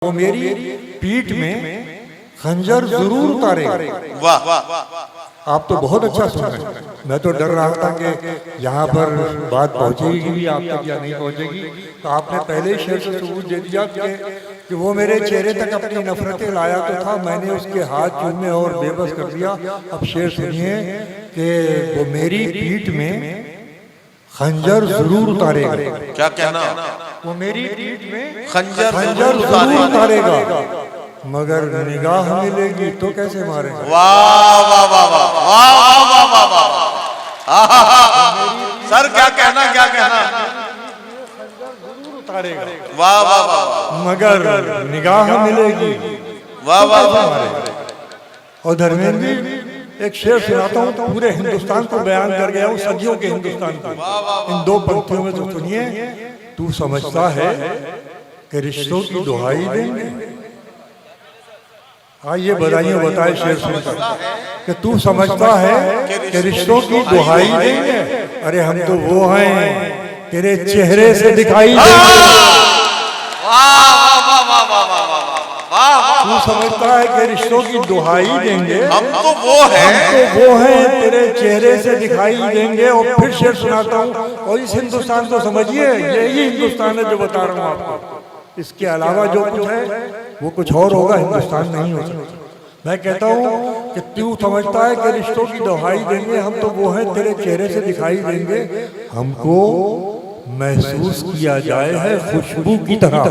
वो मेरी पीठ में खंजर जरूर उतारेगा। वाह, आप तो बहुत अच्छा सुन रहे हैं। मैं तो डर रहा था कि यहाँ पर बात पहुँचेगी भी आप तक या नहीं पहुँचेगी, तो आपने पहले ही शेर से सबूत दे दिया कि वो मेरे चेहरे तक अपनी नफरतें लाया तो था, मैंने उसके हाथ चूमे और बेबस कर दिया। अब शेर सुनिए कि वो मेरी पीठ में खंजर जरूर उतारेगा। क्या कहना? वो मेरी पीठ में खंजर जरूर उतारेगा, मगर निगाह मिलेगी तो कैसे मारेगा। वाह वाह वाह वाह वाह वाह वाह वाह। सर क्या कहना, क्या कहना? उतारेगा, वाह वाह वाह, मगर निगाह मिलेगी वाह वाह तो वाह। मारेगा। और धर्मेंद्र जी एक शेर सुनाता हूँ, पूरे हिंदुस्तान को बयान कर गया हूँ, सदियों के हिंदुस्तान को। इन दो पंक्तियों में तो सुनिए। तू समझता है कि रिश्तों की दुहाई देंगे। आइए बधाइयों बताए शेर सुनकर कि तू समझता है कि रिश्तों की दुहाई देंगे। अरे हम तो वो हैं तेरे चेहरे से दिखाई देंगे। तू समझता है कि रिश्तों की दुहाई देंगे, हम तो वो हैं तेरे चेहरे से दिखाई देंगे। और फिर शेर सुनाता हूँ, और इस हिंदुस्तान को समझिए, यही हिंदुस्तान है जो बता रहा हूँ आपको। इसके अलावा जो कुछ है वो कुछ और होगा, हिंदुस्तान नहीं हो सकता। मैं कहता हूँ कि तू समझता है कि रिश्तों की दुहाई देंगे, हम तो वो हैं तेरे चेहरे से दिखाई देंगे। हमको महसूस किया जाए है खुशबू की तरह।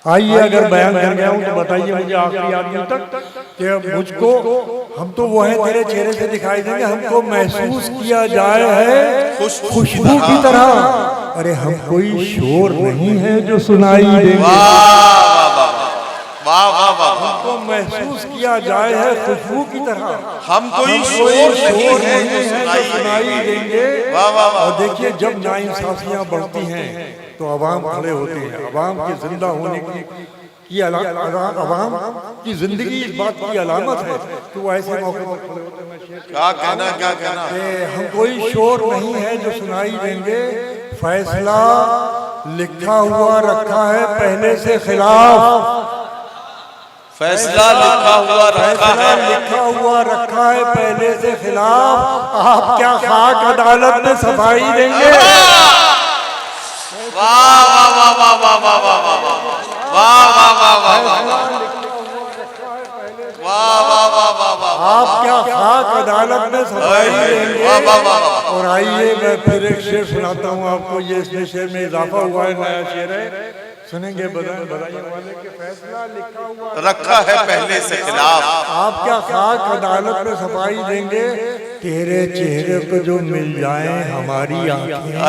आइए अगर बयान कर गया हूँ तो बताइए मुझे आखिरी आदमी तक कि मुझको, हम तो वो है तेरे चेहरे से दिखाई देंगे, हमको महसूस किया जाए है खुशबू की तरह। अरे हम कोई शोर नहीं है जो सुनाई देंगे। वाह वाह वाह, हमको महसूस किया जाए है खुशबू की तरह। हम कोई शोर नहीं है जो सुनाई देंगे। वाह वाह वाह। और देखिए जब नाइंसाफियां बढ़ती हैं तो अवाम खड़े होते हैं। अवाम के जिंदा होने की अवाम की जिंदगी इस बात की अलामत है कि वो ऐसे मौके पर खड़े होते हैं। क्या कहना, क्या कहना? हम कोई शोर नहीं है जो सुनाई देंगे, फैसला लिखा हुआ रखा है पहले से खिलाफ। फैसला लिखा हुआ रखा है पहले से खिलाफ। आप क्या खाक अदालत में सफाई देंगे। वाह वाह वाह वाह वाह वाह वाह वाह वाह वाह वाह वाह वाह वाह। आप क्या खाक अदालत में सफाई देंगे। और आइए मैं फिर एक शेर सुनाता हूँ आपको। ये इसमें शेर में इजाफा हुआ है, नया शेर है, सुनेंगे बधाई वाले के फैसला लिखा हुआ रखा है पहले से खिलाफ। आप क्या खाक अदालत में सफाई देंगे। तेरे चेहरे को जो मिल जाए हमारी आंखें।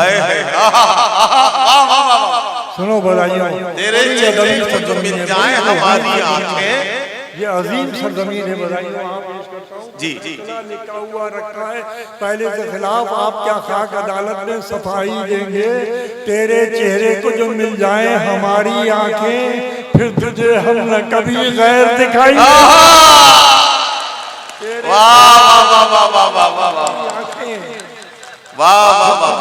सुनो बधाइयों, तेरे चेहरे को जो मिल जाए हमारी आंखें। ये अजीम सरजमीन है। बधाइयों आप पेश करता हूँ। जी लिखा हुआ रखा है पहले से खिलाफ। आप क्या खाक अदालत में सफाई देंगे। तेरे चेहरे को जो मिल जाए हमारी आंखें, फिर तुझे हम न कभी गैर दिखाई। वाह वाह वाह वाह वाह वाह वाह वाह,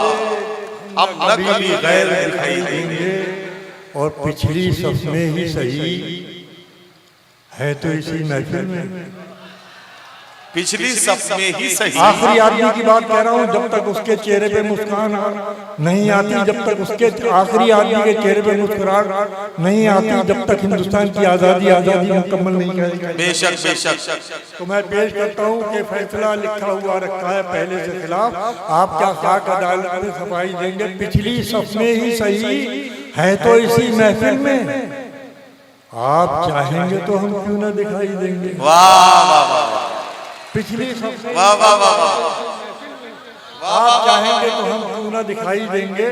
हम न कभी गैर दिखाई देंगे। और पिछली सफ में ही सही है तो इसी महफिल में, पिछली सफ में ही सही। आखिरी आदमी की बात कह रहा हूँ। जब तक उसके चेहरे पे मुस्कान नहीं आती, जब तक उसके आखिरी आदमी के चेहरे पे मुस्कुराहट नहीं आती, जब तक हिंदुस्तान की आजादी मुकम्मल नहीं करेगी। बेशक बेशक। तो मैं पेश करता हूँ कि फैसला लिखा हुआ रखा है पहले से खिलाफ। आप क्या खाक अदालत में सफाई देंगे। पिछली सफ में ही सही है तो इसी महफिल में, आप चाहेंगे तो हम क्यों ना दिखाई देंगे। वाह वाह वाह, पिछली सफ में वाह वाह वाह, आप चाहेंगे तो हम क्यों ना दिखाई देंगे।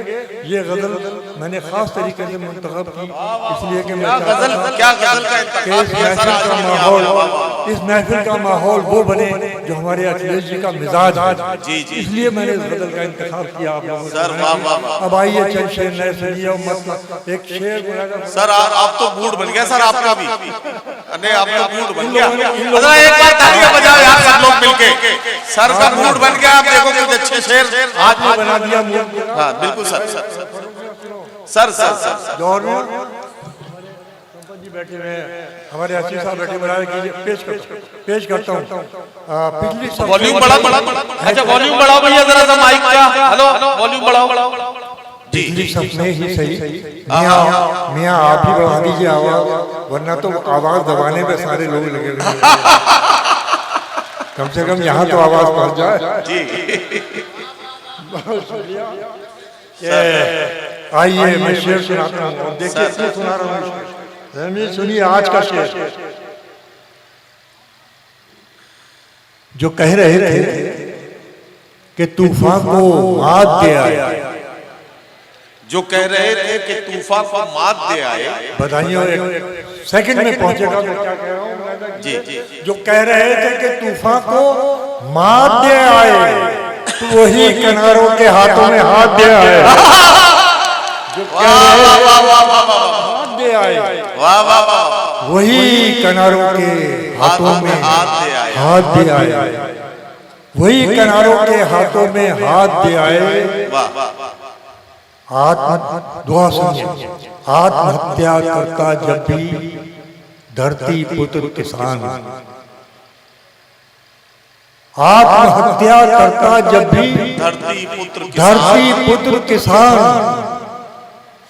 ये गजल मैंने खास तरीके से मुंतखब की इसलिए कि मैं गजल, क्या गजल का इस महफिल का माहौल वो बने जो हमारे अखिलेश जी का मिजाज है। जी जी, इसलिए मैंने इस गजल का इंतखाब किया आप लोगों सर। वाह वाह। अब आइए चंद शेर नए सुनिए। मतलब एक शेर सर आप तो मूड बन गया सर आपका भी। नहीं आप तो मूड बन गया। एक बार तालियां बजाओ यार सब लोग मिलके। सर का मूड बन गया। आप देखो कुछ अच्छे शेर आज बना दिया। हाँ बिल्कुल sir sir sir sir sir दौर में जी बैठे हुए हैं, हमारे आशीष साहब बैठे बनाए कीजिए, पेश करता हूँ पिछली वॉल्यूम बढ़ा। अच्छा वॉल्यूम बढ़ाओ भैया जरा सा माइक का। हेलो वॉल्यूम बढ़ाओ जी। पिछली सपने ही सही मियाँ आप ही बढ़ा दीजिए आवाज, वरना तो आवाज दबाने पे सारे लोग लगे हुए हैं। कम से कम यहाँ तो आवाज पहुंच जाए जी। आइए मैं शेर सुनाता हूँ, देखिए इसलिए सुना रहा हूँ। सुनिए आज का शेर, जो कह रहे थे कि तूफान को मात दे आए, जो कह रहे थे कि तूफान को मात दे आए, बताइए एक सेकंड में पहुंचेगा तो क्या कह रहा हूँ जी। जो कह रहे थे कि तूफान को मात दे आए, तो वही किनारों के हाथों में हाथ दे आए। जो कह रहे थे हाथ दे आए, वाह वाह वाह, वही किनारों के हाथों में हाथ दे आए, वही किनारों के हाथों में हाथ दे आए। आत्म दुआ सुनिए, आत्महत्या करता जब भी धरती पुत्र किसान, आत्महत्या करता जब भी धरती पुत्र किसान,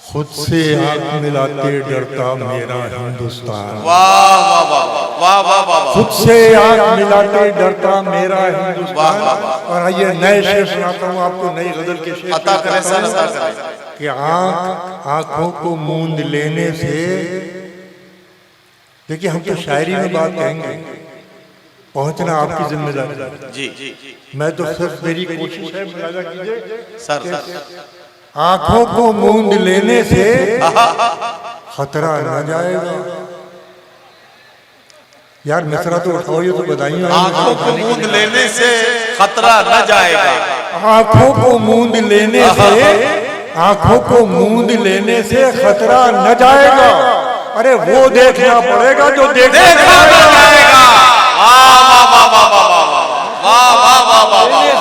खुद से आंख मिलाते डरता मेरा हिंदुस्तान। वाह वाह वाह वाह वाह वाह, खुद से आंख मिलाते डरता मेरा हिंदुस्तान। और आइए नए शेर सुनाता हूँ आपको, नई गजल के शेर अता करें सर, अता करें कि आंखों को मूंद लेने से, देखिए हम तो शायरी में बात कहेंगे, पहुंचना आपकी जिम्मेदारी जी। मैं तो सिर्फ मेरी कोशिश है, मुलाजा कीजिए सर। आंखों को मूंद लेने से खतरा न जाएगा। यार मिसरा तो उठाओ, ये तो बताइए। आंखों को मूंद लेने से खतरा न जाएगा, आंखों को मूंद लेने से, आंखों को मूंद लेने से खतरा न जाएगा। अरे वो देखना पड़ेगा जो देखा न जाएगा।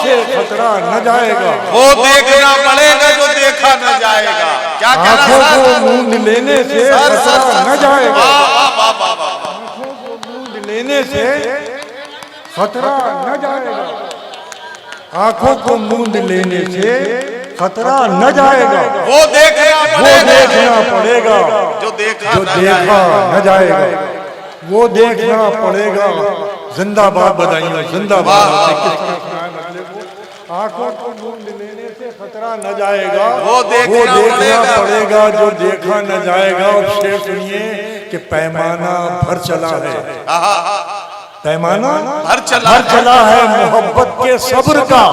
से खतरा न जाएगा, वो देखना पड़ेगा जो देखा न जाएगा। क्या आंखों को मूंद लेने से खतरा न जाएगा, आंखों को मूंद लेने से खतरा न जाएगा, आंखों को मूंद लेने से खतरा न जाएगा। वो देखना पड़ेगा जो देखा न जाएगा, वो देखना पड़ेगा। जिंदाबाद बताइए, जिंदाबाद। आंखों को मूंद लेने से खतरा न जाएगा, वो देखना पड़ेगा जो देखा न जाएगा। और शेर सुनिए कि पैमाना भर चला है, पैमाना भर चला है मोहब्बत के सब्र का,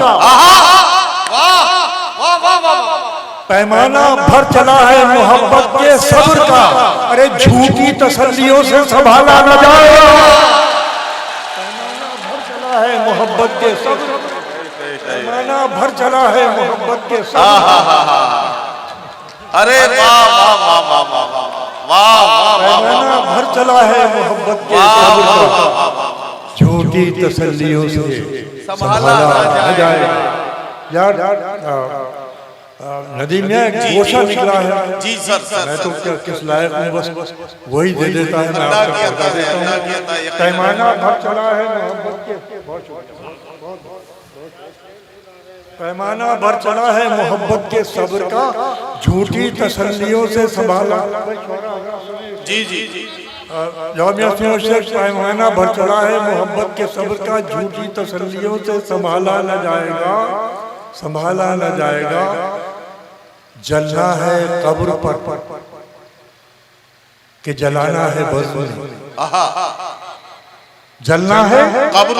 पैमाना भर चला है मोहब्बत के सब्र का। अरे झूठी तसल्लियों से संभाला न जाएगा, पैमाना भर चला है मोहब्बत के सब्र, पैमाना भर चला है मोहब्बत के सब्र। अरे वाह वाह वाह वाह वाह वाह, पैमाना भर चला है मोहब्बत के सब्र का, झूठी तसल्लियों से संभाला न जाएगा। यार नदी में एक गोशा निकला है जी सर। मैं तो क्या किस लायक हूँ, बस वही दे देता है, मैं आपको बता देता हूँ। पैमाना भर चला है मोहब्बत के, पैमाना भर चला है मोहब्बत के सब्र का, झूठी तसल्लियों से संभाला। जी। पैमाना भर चला है मोहब्बत के सब्र का, झूठी तसल्लियों से संभाला न जाएगा, संभाला न जाएगा। जलना है कब्र पर कि जलाना है बज़्म में, जलना है कब्र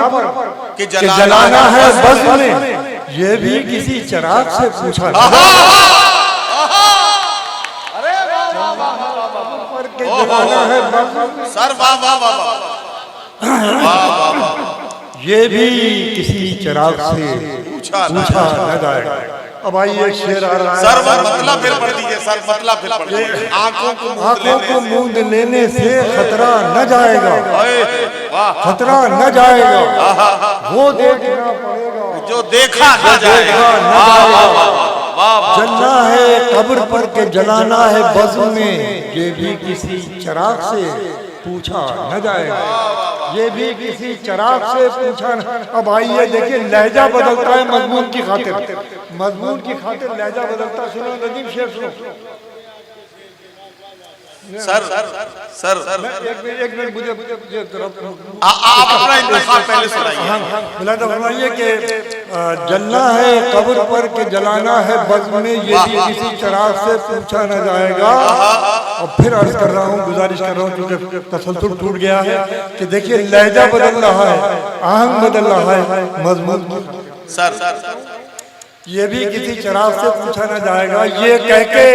पर कि जलाना है बज़्म में। ये भी किसी चिराग से पूछा जलाना है सर। वाह वाह वाह, ये भी किसी चिराग से पूछा न जाएगा। अब आइए शेर आ रहा है सर, मतलब फिर पढ़ दीजिए सर, मतलब फिर पढ़ दीजिए। आंखों को मूंद लेने से खतरा न जाएगा, वाह, खतरा न जाएगा, वो देखना पड़ेगा जो देखा न जाएगा। वाह। जलना है कब्र पर के जलाना है बज़्म में, ये भी किसी चिराग से पूछा न जाएगा, ये भी किसी चिराग से पूछा न। अब आइए देखिए, लहजा बदलता है मजमून की खातिर, मजमून की खातिर लहजा बदलता है। सुनो नजीब शेर सुनो। सर एक मिनट मुझे आप अपना इंतखाब पहले सुनाइए। मुलादा फरमाइए कि जलना है कब्र पर के जलाना है बज़्म में, ये भी किसी चिराग से पूछा न जाएगा। और फिर अर्ज कर रहा हूँ, गुजारिश कर रहा हूँ क्योंकि तसल्सल टूट गया है कि देखिए लहजा बदल रहा है, आहंग बदल रहा है मजमून। सर ये भी किसी चिराग से पूछा न जाएगा, ये कह के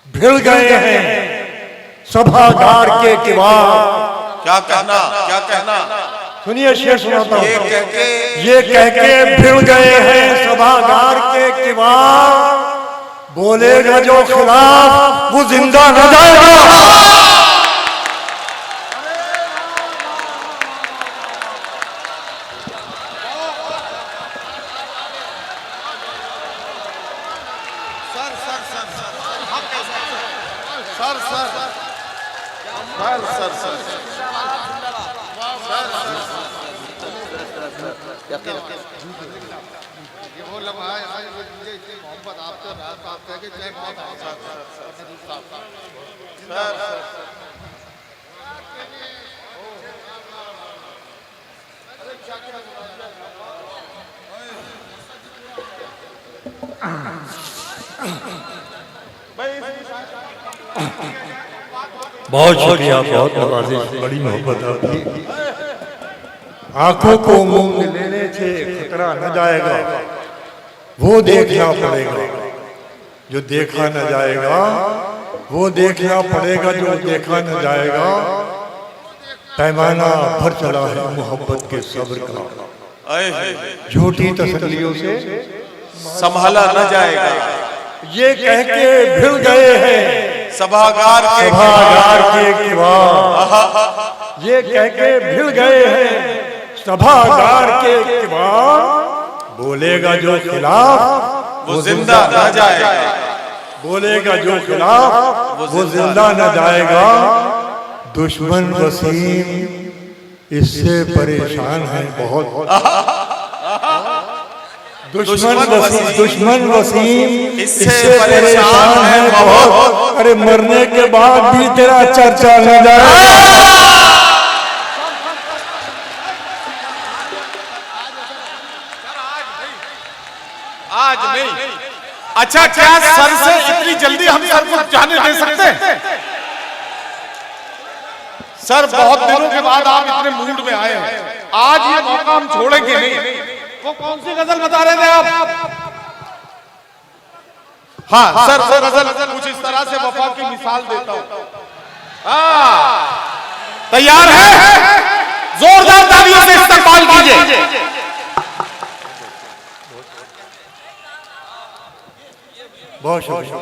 भिड़ गए हैं सभागार के किवाड़। क्या कहना, क्या कहना? सुनिए शेर सुनाता हूँ। ये कह के भिड़ गए हैं सभागार के किवाड़, बोलेगा जो खिलाफ वो जिंदा न जाएगा। बहुत शुक्रिया, बहुत नवाजिश, बड़ी मोहब्बत आपकी। आंखों को मूंद लेने से खतरा न जाएगा, वो देखना पड़ेगा जो देखा न जाएगा, वो देखना पड़ेगा जो देखा न जाएगा। पैमाना भर चला है मोहब्बत के सब्र का, झूठी तसल्लियों से संभाला न जाएगा। ये कह के भिड़ गए हैं सभागार के किवाड़, ये कह के भिड़ गए हैं सभागार के किवाड़, बोलेगा जो खिलाफ वो जिंदा न जाएगा, बोलेगा जो खिलाफ वो जिंदा न जाएगा। दुश्मन वसीम इससे परेशान है बहुत, दुश्मन वसीम इससे परेशान है बहुत। अरे मरने के बाद भी तेरा चर्चा न जाए। आज नहीं। अच्छा, क्या सर से इतनी जल्दी हम सर को जाने दे सकते हैं? सर बहुत दिनों के बाद आप इतने मूड में आए हैं, आज ये मौका हम छोड़ेंगे नहीं। वो कौन सी गजल बता रहे थे आप? हाँ सर, वो गजल कुछ इस तरह से वफा की मिसाल देता हूं। तैयार है? जोरदार तालियों से इस्तकबाल कीजिए। बहुत शुक्रिया,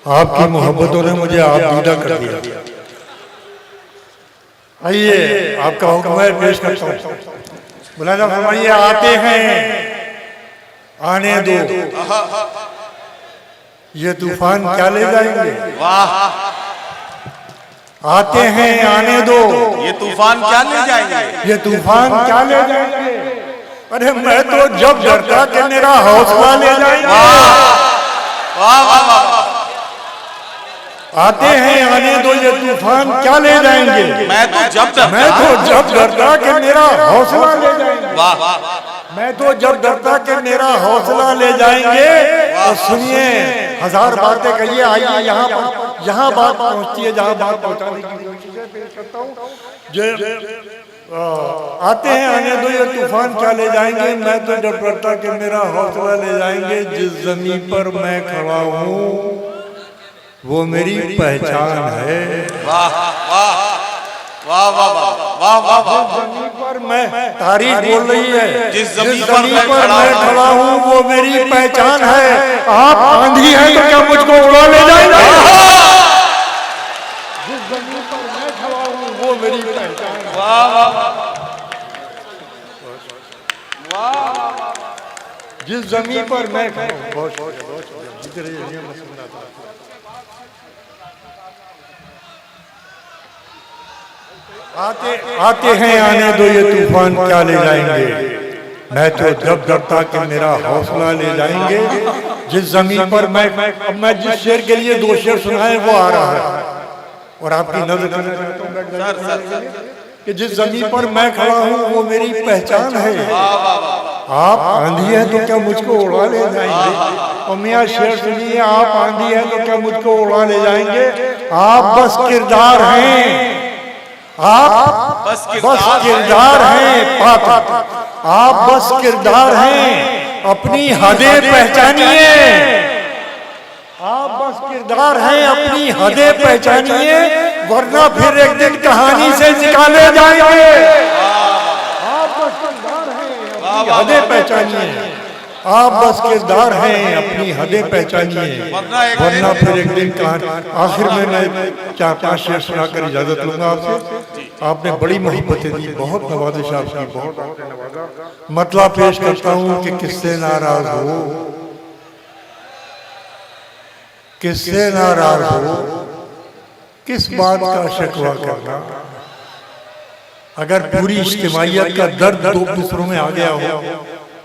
आपकी मोहब्बतों ने मुझे आप दीदा कर दिया। आइए आपका हुक्म है, पेश करता हूँ। मुलाजा फरमाइए, आते हैं आने दो, ये तूफान क्या ले जाएंगे। वाह, आते हैं आने दो, ये तूफान क्या ले जाएंगे, ये तूफान क्या ले जाएंगे। अरे मैं तो जब डरता कि मेरा हौसला ले जाएंगे। वाह वाह वाह, आते हैं आने दो, ये तूफान क्या ले जाएंगे। मैं तो जब डरता कि मेरा हौसला ले जाएंगे। वाह, मैं तो जब डरता कि मेरा हौसला ले जाएंगे। और सुनिए, हजार बातें कहिए, आइए यहाँ बात पहुँचती है जहाँ बात पहुँचाने की कोशिश पेश करता हूँ। आते हैं आने दो, ये तूफान क्या ले जाएंगे। मैं तो जब डरता कि मेरा हौसला ले जाएंगे। जिस जमीन पर मैं खड़ा हूँ वो मेरी पहचान है। वाह वाह वाह वाह वाह वाह वाह, जमीन पर मैं तारीख बोल रही है, जिस जमीन पर मैं खड़ा हूँ वो मेरी पहचान है। आप आंधी हैं तो क्या मुझको उड़ा ले जाएंगे। जिस जमीन पर मैं खड़ा हूँ वो मेरी पहचान है। वाह वाह, जिस जमीन पर मैं खड़ा हूं, बहुत इधर ये मैं सुनना था। आते हैं आने दो ये तूफान क्या ले जाएंगे, मैं तो जब डरता कि मेरा हौसला ले जाएंगे। जिस जमीन पर मैं जिस शेर के लिए 2 शेर सुनाए वो आ रहा है और आपकी नजर करना चाहता हूं कि जिस जमीन पर मैं खड़ा हूं वो मेरी पहचान है। आप आंधी है तो क्या मुझको उड़ा ले जाएंगे, और मियां शेर सुनिए, आप आंधी है तो क्या मुझको उड़ा ले जाएंगे। आप बस किरदार हैं, आप बस किरदार हैं पाक, आप बस किरदार हैं, अपनी हदें पहचानिए। आप बस किरदार हैं, अपनी हदें पहचानिए, वरना फिर एक दिन कहानी से निकाले जाएंगे। आप बस किरदार हैं, अपनी हदें पहचानिए। आप बस किरदार हैं, अपनी हदें पहचानिए, वरना फिर एक दिन कहानी। आखिर में मैं 4-5 शेर सुनाकर इजाजत लूंगा आपसे। आपने बड़ी मोहब्बतें दी, बहुत नवाजिश आपकी, बहुत आपने नवाजा। मतला पेश करता हूं कि किससे नाराज हो, किससे नाराज हो, किस बात का शिकवा करना। अगर पूरी इज्तिमाइयत का दर्द 2 दूसरों में आ गया हो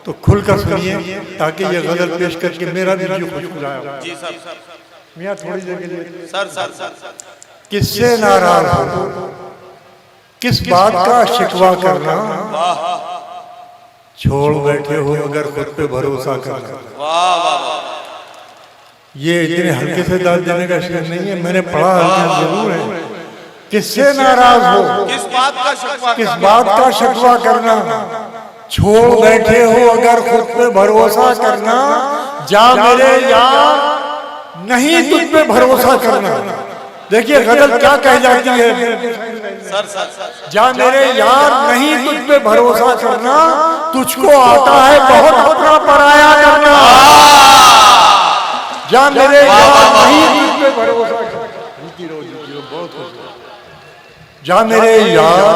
तो खुलकर सुनिए, ताकि ये गजल पेश करके मेरा भी जी खुश हो जाए। जी सर, मियां थोड़ी देर के लिए सर किससे नाराज हो, किस बात का शिकवा करना, छोड़ बैठे हो अगर खुद पे भरोसा करना। ये इतने हल्के से दाद देने का शेर नहीं है, मैंने पढ़ा हल्का जरूर है। किससे नाराज हो, किस बात का शिकवा करना, छोड़ बैठे हो अगर खुद पे भरोसा करना। जा मेरे यार नहीं तुझ पे भरोसा करना। देखिए गजल क्या कह जाती है, जा मेरे यार नहीं तुझ पे भरोसा करना, तुझको आता है बहुत अपना पराया करना। जा मेरे यार नहीं तुझ पे भरोसा करना, जा मेरे यार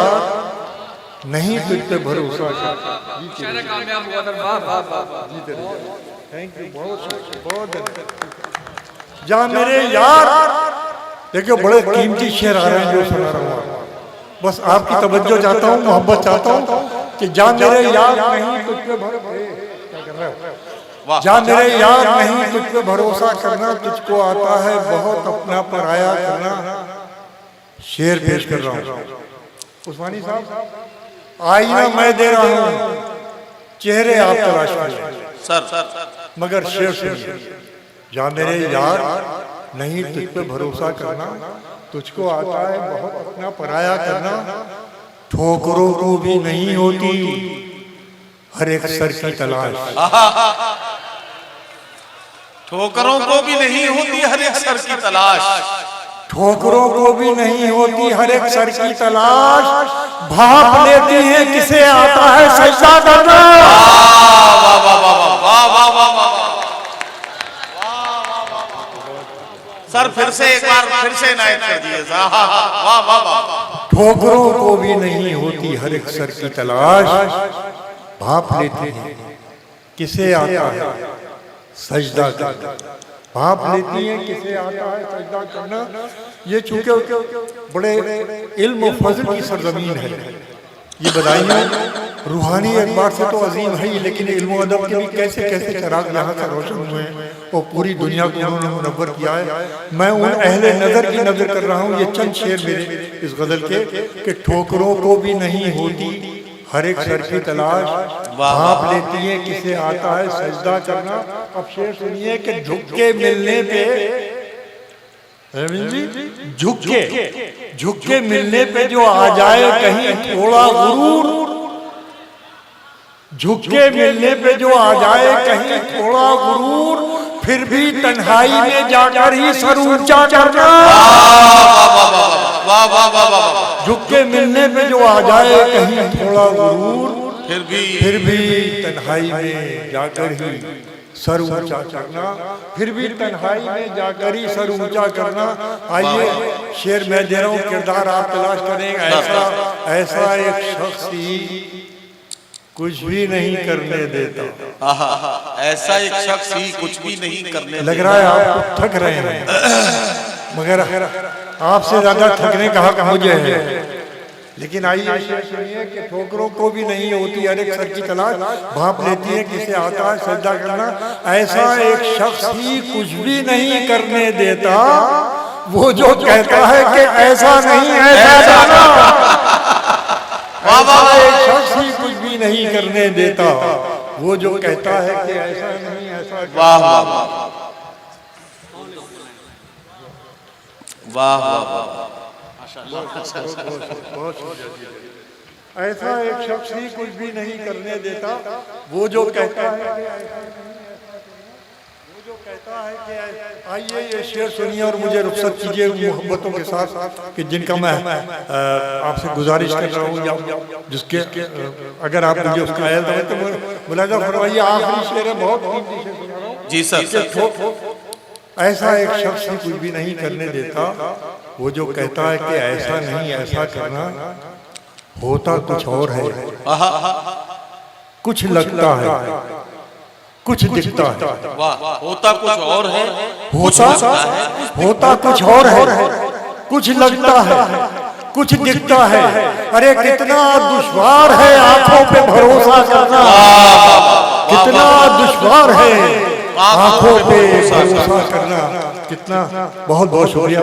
नहीं तुझ पे भरोसा करना। थैंक यू, बहुत जा मेरे यार। देखिए बड़े कीमती शेर आ रहे हैं जो सुना रहा हूँ, बस आपकी तवज्जो चाहता हूँ, मोहब्बत चाहता हूँ कि जा मेरे यार नहीं तुझ पे भरोसा, जा मेरे यार नहीं तुझ पे भरोसा करना, तुझको आता है बहुत अपना पराया करना। शेर पेश कर रहा हूँ। उस्मानी साहब, आईना मैं दे रहा हूँ, चेहरे आप तलाश करें सर, मगर शेर सुनिए। जा मेरे यार नहीं तुझ पे भरोसा करना, तुझको आता है बहुत अपना पराया करना। ठोकरों को भी नहीं होती हर एक सर की तलाश, ठोकरों को भी नहीं होती हर एक सर की तलाश, ठोकरों को भी नहीं होती हर एक सर की तलाश। भाप लेती है किसे आता है सजदा करना। सर फिर से एक बार फिर से नायत कर दिए। वाह वाह वाह। ठोकरों को भी नहीं होती हर एक सर की तलाश, भाप लेती है किसे आता है सजदा करना। भाप लेती है किसे आता है सजदा करना। ये चूंकि बड़े इल्म और फजल की सरजमीन है, ये बधाइयाँ रूहानी एतबार से तो अजीम है ही, लेकिन इल्म और अदब के भी कैसे कैसे चिराग यहाँ से रोशन हुए हैं और पूरी दुनिया को उन्होंने मुनव्वर किया है। मैं उन अहले नज़र की नज़र कर रहा हूँ। ये चंद शेर मेरे इस गज़ल के कि ठोकरों को भी नहीं होती हर एक सर की तलाश, भाप लेती है किसे आता है सजदा करना। अब शेर सुनिए कि झुक मिलने पे, झुक के मिलने पे जो आ जाए कहीं थोड़ा गुरूर, झुक के मिलने पे जो आ जाए कहीं थोड़ा गुरूर, फिर भी तन्हाई में जाकर ही सर ऊंचा करना। झुक के मिलने पे जो आ जाए कहीं थोड़ा गुरूर, फिर भी तन्हाई में जाकर ही सर ऊंचा करना। फिर भी तन्हाई में जाकर ही सर ऊंचा करना। आइए शेर मैं दे रहा हूँ, किरदार आप तलाश करें। ऐसा एक शख्स ही कुछ भी नहीं करने देता। आहा, ऐसा एक शख्स ही कुछ भी नहीं करने लग रहा है आप थक रहे हैं, मगर आपसे ज्यादा थकने का हक मुझे है। लेकिन आइए सुनिए कि ठोकरों को भी नहीं होती हर एक सर की तलाश, भाप लेती है किसे आता है सजदा करना। ऐसा एक शख्स ही कुछ भी नहीं करने देता, वो जो कहता है कि ऐसा नहीं ऐसा करना। ऐसा एक शख्स ही कुछ भी नहीं करने देता, वो जो कहता है कि ऐसा नहीं ऐसा करना। वाह वाह वाह वाह वाह, ऐसा एक शख्स ही कुछ भी नहीं करने देता, वो जो कहता है कि ऐसा नहीं, वो जो कहता है कि आइए ये शेर सुनिए और मुझे रुखसत कीजिए मोहब्बतों के साथ कि जिनका मैं आपसे गुजारिश कर रहा हूँ, या जिसके अगर आप मुझे उसका आयल तो मुलाजा फरमाइए। आखिरी शेर है, बहुत कीमती शेर सुना रहा हूँ जी सर। ऐसा एक शख्स ही कुछ भी नहीं करने देता, वो जो कहता है कि ऐसा नहीं ऐसा करना, होता कुछ और है, कुछ लगता है, कुछ दिखता है। वाह, होता कुछ और है, होता कुछ और है, कुछ लगता है, कुछ दिखता है। अरे कितना दुश्वार है आंखों पे भरोसा करना, कितना दुश्वार है आंखों पे भरोसा करना, कितना। बहुत बहुत शुक्रिया।